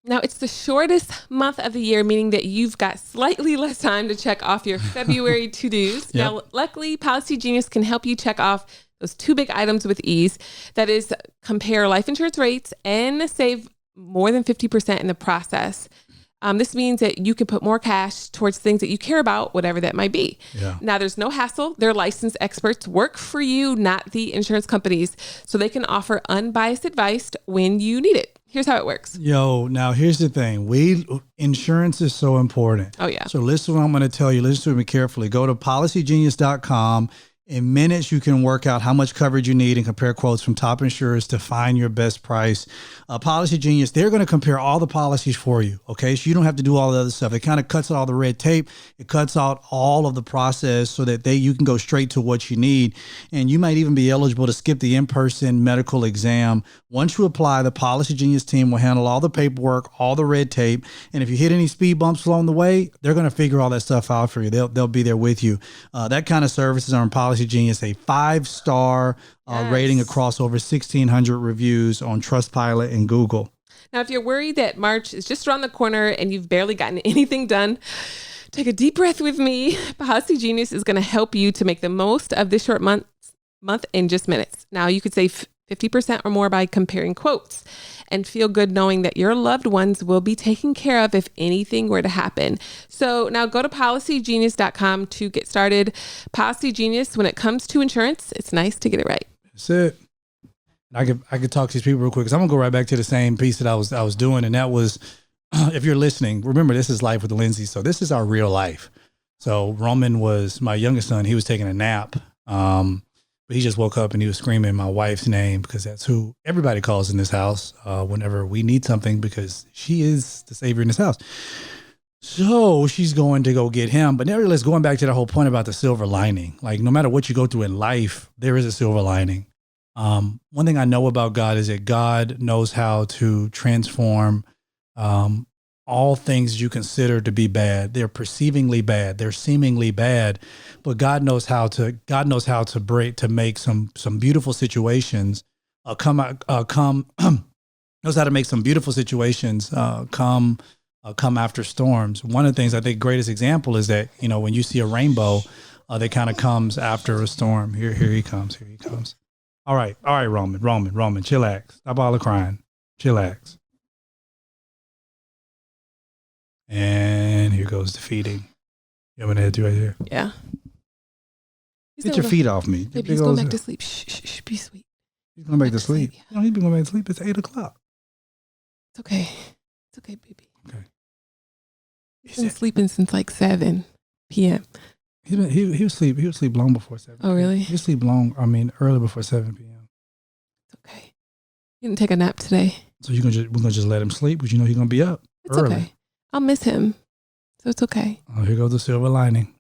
Now, it's the shortest month of the year, meaning that you've got slightly less time to check off your February to-dos. Yep. Now, luckily, Policy Genius can help you check off those two big items with ease. That is, compare life insurance rates and save more than 50% in the process. This means that you can put more cash towards things that you care about, whatever that might be. Yeah. Now, there's no hassle. Their licensed experts work for you, not the insurance companies, so they can offer unbiased advice when you need it. Here's how it works. Now here's the thing. Insurance is so important. Oh, yeah. So listen to what I'm going to tell you. Listen to me carefully. Go to policygenius.com. In minutes, you can work out how much coverage you need and compare quotes from top insurers to find your best price. Policy Genius, they're going to compare all the policies for you, okay? So you don't have to do all the other stuff. It kind of cuts out all the red tape. It cuts out all of the process so that you can go straight to what you need. And you might even be eligible to skip the in-person medical exam. Once you apply, the Policy Genius team will handle all the paperwork, all the red tape. And if you hit any speed bumps along the way, they're going to figure all that stuff out for you. They'll be there with you. That kind of services are in Policy Genius, a 5-star rating across over 1,600 reviews on Trustpilot and Google. Now, if you're worried that March is just around the corner and you've barely gotten anything done, take a deep breath with me. Policy Genius is going to help you to make the most of this short month in just minutes. Now, you could save 50% or more by comparing quotes and feel good knowing that your loved ones will be taken care of if anything were to happen. So now go to policygenius.com to get started. Policy Genius, when it comes to insurance, it's nice to get it right. That's it. I could talk to these people real quick because I'm gonna go right back to the same piece that I was doing, and that was, if you're listening, remember this is Life with the Lindseys, so this is our real life. So Roman was my youngest son. He was taking a nap, but he just woke up and he was screaming my wife's name because that's who everybody calls in this house whenever we need something, because she is the savior in this house. So she's going to go get him. But nevertheless, going back to the whole point about the silver lining, like no matter what you go through in life, there is a silver lining. One thing I know about God is that God knows how to transform all things you consider to be bad. They're perceivingly bad. They're seemingly bad, but God knows how to make some beautiful situations come after storms. One of the things I think greatest example is that, when you see a rainbow, that kind of comes after a storm. Here he comes. All right, Roman, chillax. Stop all the crying. Chillax. And here goes the feeding. You have an head right here. Yeah. Get your feet off me. Baby, he's going back to sleep. Shh, be sweet. He's going back to sleep. Yeah. He's been going back to sleep. It's 8 o'clock. It's okay. It's okay, baby. Okay. He's been sleeping since like 7 p.m. He was asleep long before 7. Oh, really? He was asleep early before 7 p.m. It's okay. He didn't take a nap today. So we're gonna just let him sleep, because he's gonna be up early. Okay. I'll miss him, so it's okay. Oh, here goes the silver lining.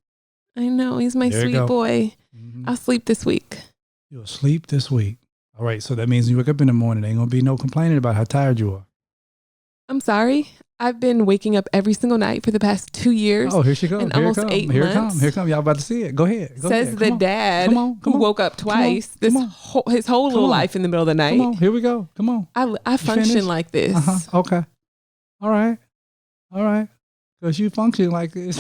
I know, he's my sweet boy. Mm-hmm. I'll sleep this week. You'll sleep this week. All right, so that means when you wake up in the morning, there ain't gonna be no complaining about how tired you are. I'm sorry. I've been waking up every single night for the past 2 years. Oh, here she comes. And almost 8 months. Here come. Y'all about to see it. Go ahead. Says the dad who woke up twice his whole little life in the middle of the night. Come on, here we go. Come on. I function like this. Okay. All right. Because you function like this.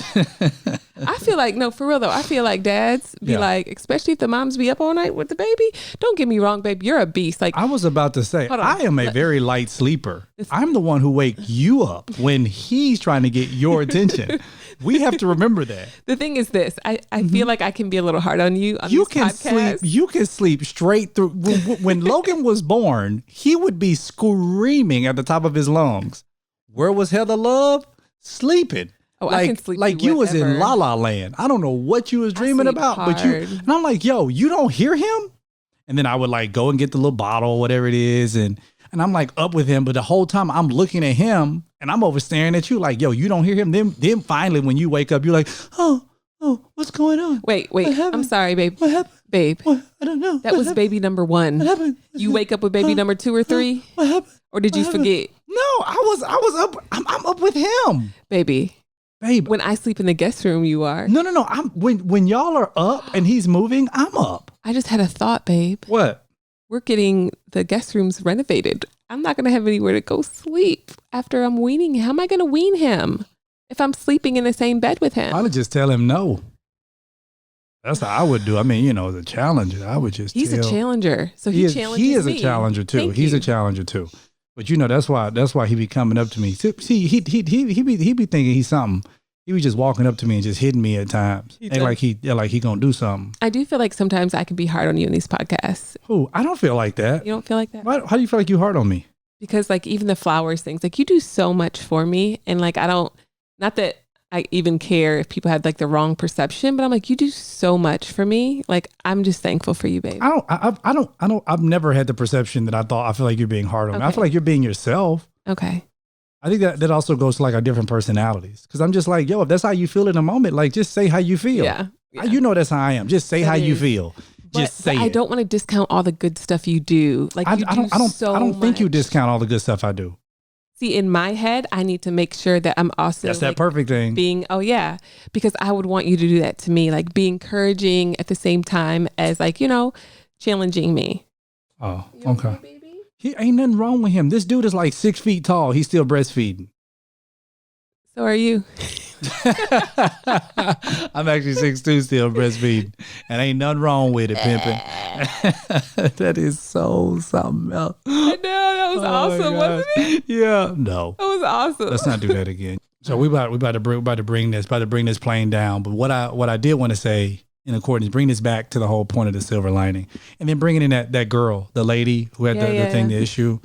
I feel like, no, for real though, I feel like dads be like, especially if the moms be up all night with the baby. Don't get me wrong, babe, you're a beast. Like, I was about to say, I am a very light sleeper. I'm the one who wake you up when he's trying to get your attention. We have to remember that. The thing is this, I feel like I can be a little hard on you on this podcast. You can sleep straight through. When Logan was born, he would be screaming at the top of his lungs. Where was Heather Love? Sleeping. Oh, I can sleep like you was in La La Land. I don't know what you was dreaming about, but and I'm like, yo, you don't hear him? And then I would like go and get the little bottle or whatever it is, and I'm like up with him, but the whole time I'm looking at him and I'm over staring at you like, yo, you don't hear him. Then finally when you wake up, you're like, oh, what's going on? Wait, I'm sorry, babe. What happened? Babe. What? I don't know. That was baby number 1. What happened? You wake up with baby number 2 or 3? What happened? Or did you forget? No, I was up. I'm up with him. Babe. When I sleep in the guest room, you are. No. When y'all are up and he's moving, I'm up. I just had a thought, babe. What? We're getting the guest rooms renovated. I'm not going to have anywhere to go sleep after I'm weaning him. How am I going to wean him if I'm sleeping in the same bed with him? I would just tell him no. That's how I would do. I mean, you know, as a challenger, I would just He's a challenger. So he challenges He is me. a challenger too. Thank He's you. a challenger too. But you know, that's why he be coming up to me. See, he be thinking he's something. He be just walking up to me and just hitting me at times. Ain't like he gonna do something. I do feel like sometimes I can be hard on you in these podcasts. Oh, I don't feel like that. You don't feel like that? How do you feel like you hard on me? Because like even the flowers things, like you do so much for me. And like, not that I even care if people have like the wrong perception, but I'm like, you do so much for me. Like, I'm just thankful for you, babe. I've never had the perception that I feel like you're being hard on me. I feel like you're being yourself. Okay. I think that also goes to like our different personalities. Cause I'm just like, yo, if that's how you feel in a moment, like just say how you feel. Yeah. You know, that's how I am. Just say how you feel. Just say it. I don't want to discount all the good stuff you do. Like I don't think you discount all the good stuff I do. See, in my head, I need to make sure that I'm also that's that perfect thing. Because I would want you to do that to me, like be encouraging at the same time as like, you know, challenging me. Oh, okay. Baby? He ain't nothing wrong with him. This dude is like 6 feet tall. He's still breastfeeding. So are you? I'm actually 6'2", still breastfeeding, and ain't nothing wrong with it, pimping. That is so something else. I know, that was awesome, wasn't it? Yeah, no, that was awesome. Let's not do that again. So we about to bring this plane down. But what I did want to say in accordance, bring this back to the whole point of the silver lining, and then bringing in that girl, the lady who had the issue.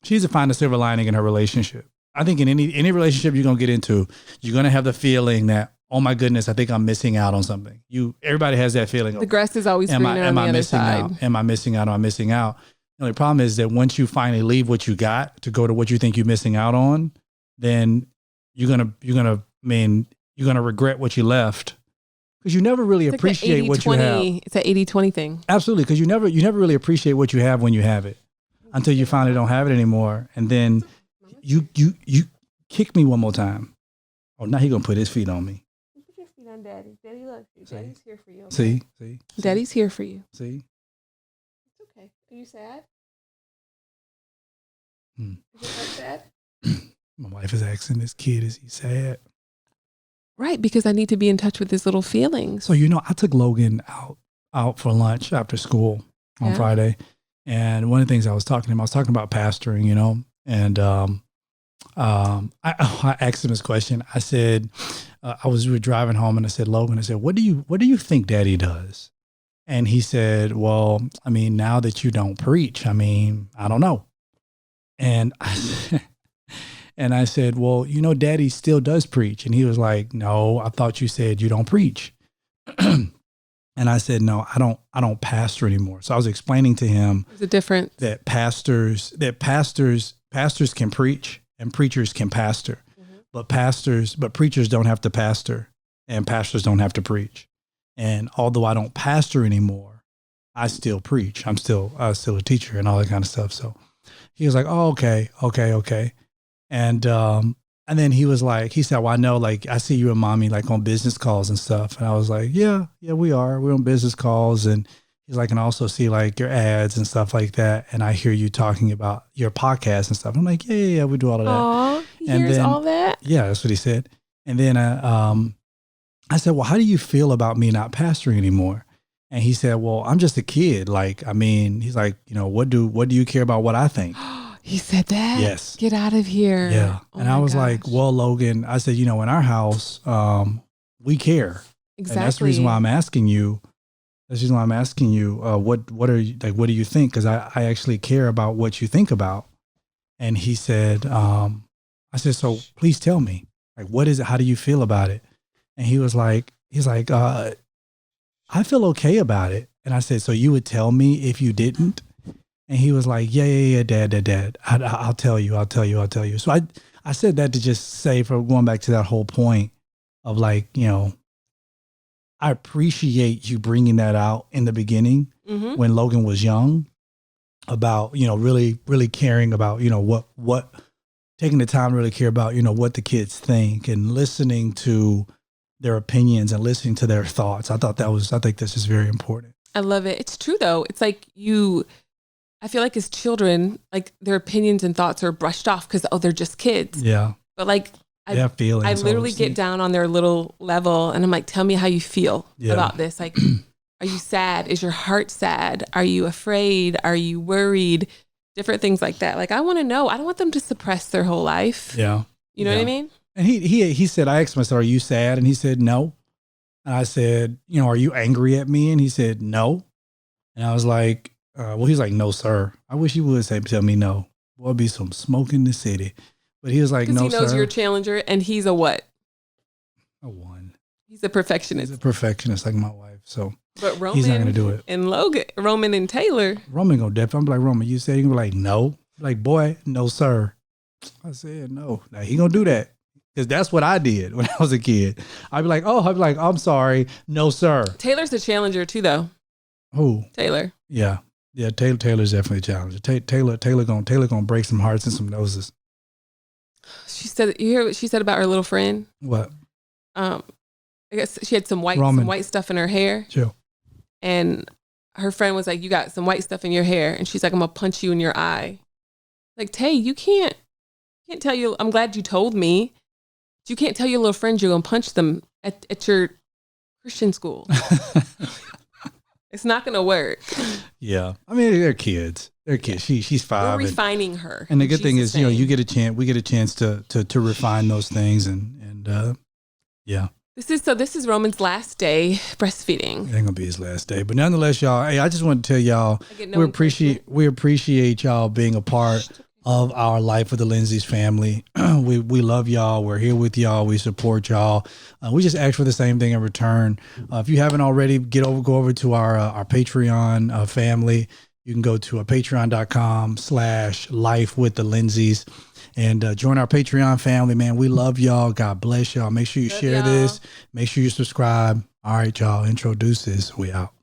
She's to find a silver lining in her relationship. I think in any relationship you're gonna get into, you're gonna have the feeling that, oh my goodness, I think I'm missing out on something. Everybody has that feeling. The grass is always greener on the other side. Am I missing out? Am I missing out? The only problem is that once you finally leave what you got to go to what you think you're missing out on, then you're gonna regret what you left, because you never really appreciate what you have. It's an 80-20 thing. Absolutely, because you never really appreciate what you have when you have it until you finally don't have it anymore, and then you kick me one more time. Oh, now he gonna put his feet on me. Put your feet on Daddy. Daddy loves you. Daddy's here for you. Okay? See. Daddy's here for you. See. It's okay. Are you sad? Is it sad? My wife is asking this kid, is he sad? Right, because I need to be in touch with his little feelings. So, I took Logan out for lunch after school on Friday. And one of the things I was talking about pastoring, and I asked him this question. I said, we were driving home, and I said, Logan, what do you think Daddy does? And he said, well, I mean, now that you don't preach, I mean, I don't know. And I said, well, Daddy still does preach. And he was like, no, I thought you said you don't preach. And I said, no, I don't pastor anymore. So I was explaining to him the difference that pastors can preach and preachers can pastor, but preachers don't have to pastor and pastors don't have to preach. And although I don't pastor anymore, I still preach. I'm still a teacher and all that kind of stuff. So he was like, oh, okay. And then he said, well, I know, like, I see you and Mommy like on business calls and stuff. And I was like, yeah, we are. We're on business calls. And he's like, and I also see like your ads and stuff like that. And I hear you talking about your podcast and stuff. I'm like, yeah, we do all of that. Aw, he hears all that? Yeah, that's what he said. And then I said, well, how do you feel about me not pastoring anymore? And he said, well, I'm just a kid. Like, I mean, he's like, what do you care about what I think? He said that? Yes. Get out of here. Yeah. And I was like, well, Logan, I said, in our house, we care. Exactly. And that's the reason why I'm asking you. What do you think? Because I actually care about what you think about. And he said, I said, so please tell me, like, what is it? How do you feel about it? And he's like, I feel okay about it. And I said, so you would tell me if you didn't? And he was like, yeah, dad. I'll tell you. So I said that to just say, for going back to that whole point of like, I appreciate you bringing that out in the beginning when Logan was young about, really, really caring about, what taking the time to really care about, what the kids think and listening to their opinions and listening to their thoughts. I think this is very important. I love it. It's true though. It's like I feel like as children, like their opinions and thoughts are brushed off because, they're just kids. Yeah. But like, I literally get down on their little level and I'm like, tell me how you feel about this. Like, are you sad? Is your heart sad? Are you afraid? Are you worried? Different things like that. Like, I want to know. I don't want them to suppress their whole life. Yeah. You know what I mean? And he said, I asked myself, are you sad? And he said, no. And I said, are you angry at me? And he said, no. And I was like, he's like, no, sir. I wish he would tell me no. Boy, be some smoke in the city. But he was like, no, sir. Because he knows you're a challenger and he's a what? A 1. He's a perfectionist. He's a perfectionist like my wife. So but Roman, he's not going to do it. And Roman and Taylor. Roman going to dip. I'm like, Roman, you said, he going to be like, no. Like, boy, no, sir. I said, no. Now he going to do that. Because that's what I did when I was a kid. I'd be like, I'm sorry. No, sir. Taylor's a challenger too, though. Who? Taylor. Yeah. Yeah, Taylor's definitely a challenger. Taylor gonna break some hearts and some noses. She said, you hear what she said about her little friend? What? I guess she had some white stuff in her hair. Sure. And her friend was like, you got some white stuff in your hair. And she's like, I'm gonna punch you in your eye. Like, Tay, you can't tell you, I'm glad you told me. You can't tell your little friends you're gonna punch them at your Christian school. It's not gonna work. Yeah, I mean they're kids. They're kids. Yeah. She's 5. We're refining her. And the good thing is, you get a chance. We get a chance to refine those things, and yeah. This is Roman's last day breastfeeding. It ain't gonna be his last day, but nonetheless, y'all. Hey, I just want to tell y'all we appreciate y'all being a part of our Life with the Lindseys family. We love y'all. We're here with y'all. We support y'all. We just ask for the same thing in return. If you haven't already, go over to our Patreon family. You can go to patreon.com/Life with the Lindseys and join our Patreon family, man. We love y'all. God bless y'all. Make sure you share this. Make sure you subscribe. All right, y'all. Introduce this. We out.